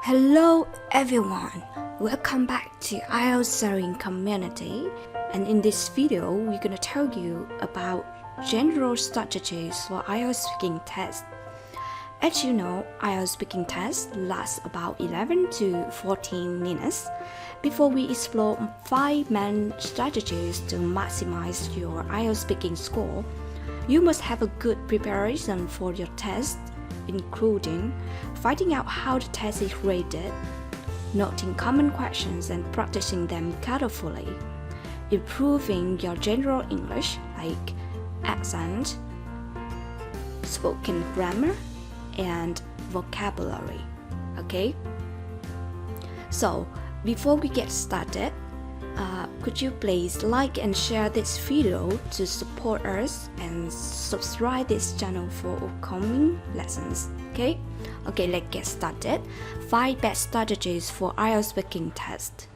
Hello everyone, welcome back to IELTS Speaking community, and in this video we're gonna tell you about general strategies for IELTS speaking test. As you know, IELTS speaking test lasts about 11 to 14 minutes. Before we explore 5 main strategies to maximize your IELTS speaking score, you must have a good preparation for your test, including finding out how the test is rated, noting common questions and practicing them carefully, improving your general English like accent, spoken grammar, and vocabulary. Okay? So, before we get started, could you please like and share this video to support us and subscribe this channel for upcoming lessons. Okay, let's get started. 5 best strategies for IELTS speaking test.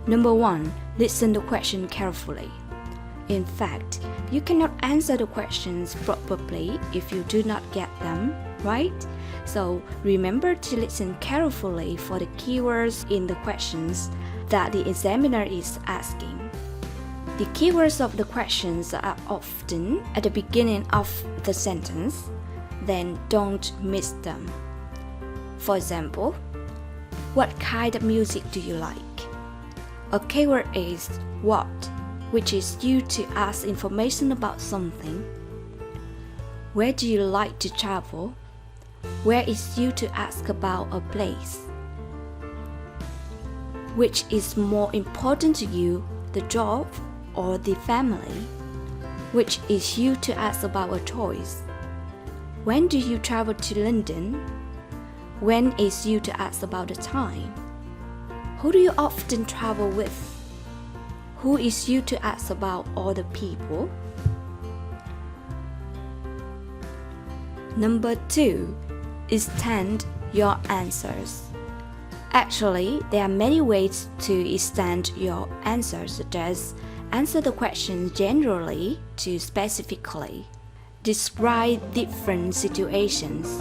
Number 1. Listen to the question carefully. In fact, you cannot answer the questions properly if you do not get them right. So remember to listen carefully for the keywords in the questions that the examiner is asking. The keywords of the questions are often at the beginning of the sentence, then don't miss them. For example, what kind of music do you like? A keyword is what, which is used to ask information about something. Where do you like to travel? Where is used to ask about a place. Which is more important to you, the job or the family? Which is used to ask about a choice. When do you travel to London? When is used to ask about the time. Who do you often travel with? Who is used to ask about other people. Number 2. Extend your answers. Actually, there are many ways to extend your answers, such as answer the question generally to specifically, describe different situations,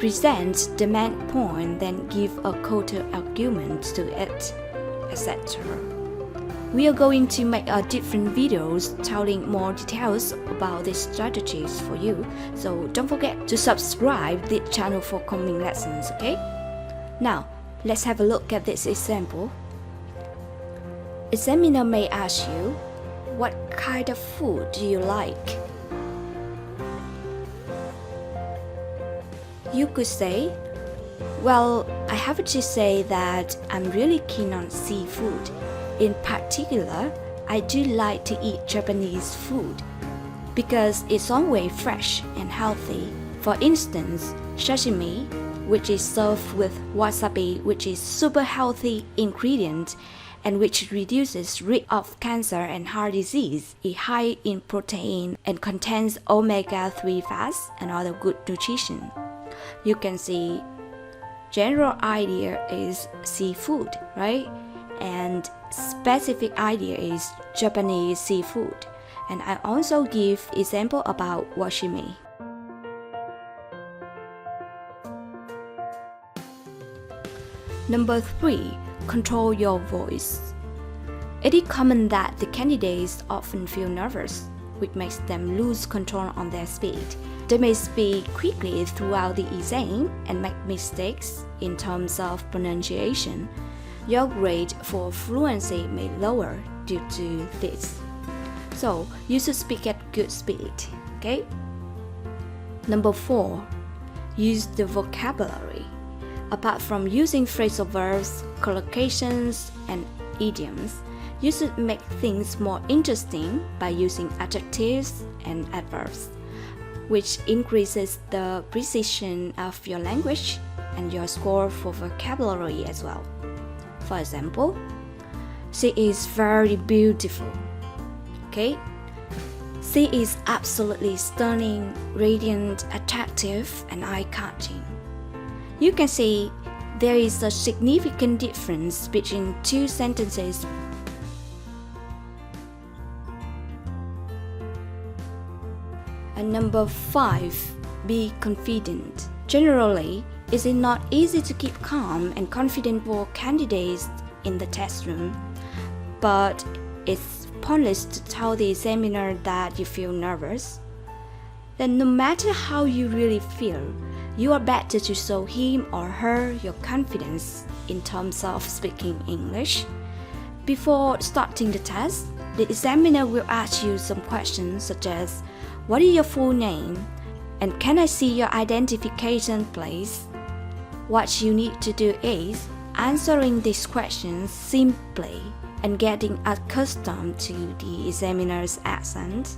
present the main point, then give a counter-argument to it, etc. We are going to make different videos telling more details about these strategies for you, so don't forget to subscribe this channel for coming lessons, okay? Now, let's have a look at this example. Examiner may ask you, what kind of food do you like? You could say, well, I have to say that I'm really keen on seafood. In particular, I do like to eat Japanese food because it's always fresh and healthy. For instance, sashimi, which is served with wasabi, which is super healthy ingredient and which reduces risk of cancer and heart disease, is high in protein and contains omega-3 fats and other good nutrition. You can see general idea is seafood, right? And specific idea is Japanese seafood. And I also give example about sashimi. Number 3. Control your voice. It is common that the candidates often feel nervous, which makes them lose control on their speed. They may speak quickly throughout the exam and make mistakes in terms of pronunciation. Your grade for fluency may lower due to this. So, you should speak at good speed, okay? Number 4. Use the vocabulary. Apart from using phrasal verbs, collocations, and idioms, you should make things more interesting by using adjectives and adverbs, which increases the precision of your language and your score for vocabulary as well. For example, she is very beautiful. Okay? She is absolutely stunning, radiant, attractive, and eye-catching. You can see there is a significant difference between 2 sentences. And number 5. be confident. Generally, is it not easy to keep calm and confident for candidates in the test room? But it's pointless to tell the examiner that you feel nervous. Then no matter how you really feel, you are better to show him or her your confidence in terms of speaking English. Before starting the test, the examiner will ask you some questions such as, what is your full name? And can I see your identification, please? What you need to do is answering these questions simply and getting accustomed to the examiner's accent,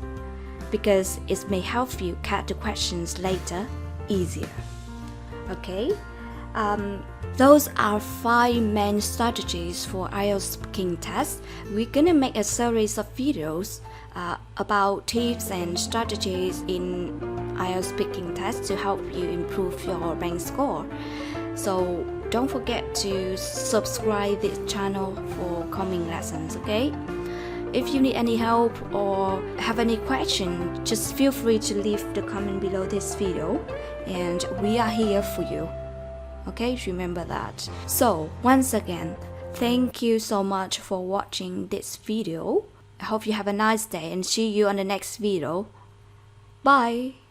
because it may help you catch the questions later easier. Okay? Those are 5 main strategies for IELTS speaking test. We're gonna make a series of videos about tips and strategies in IELTS speaking test to help you improve your rank score. So don't forget to subscribe this channel for coming lessons, okay? If you need any help or have any question, just feel free to leave the comment below this video and we are here for you. Okay, remember that. So once again, thank you so much for watching this video. I hope you have a nice day and see you on the next video. Bye!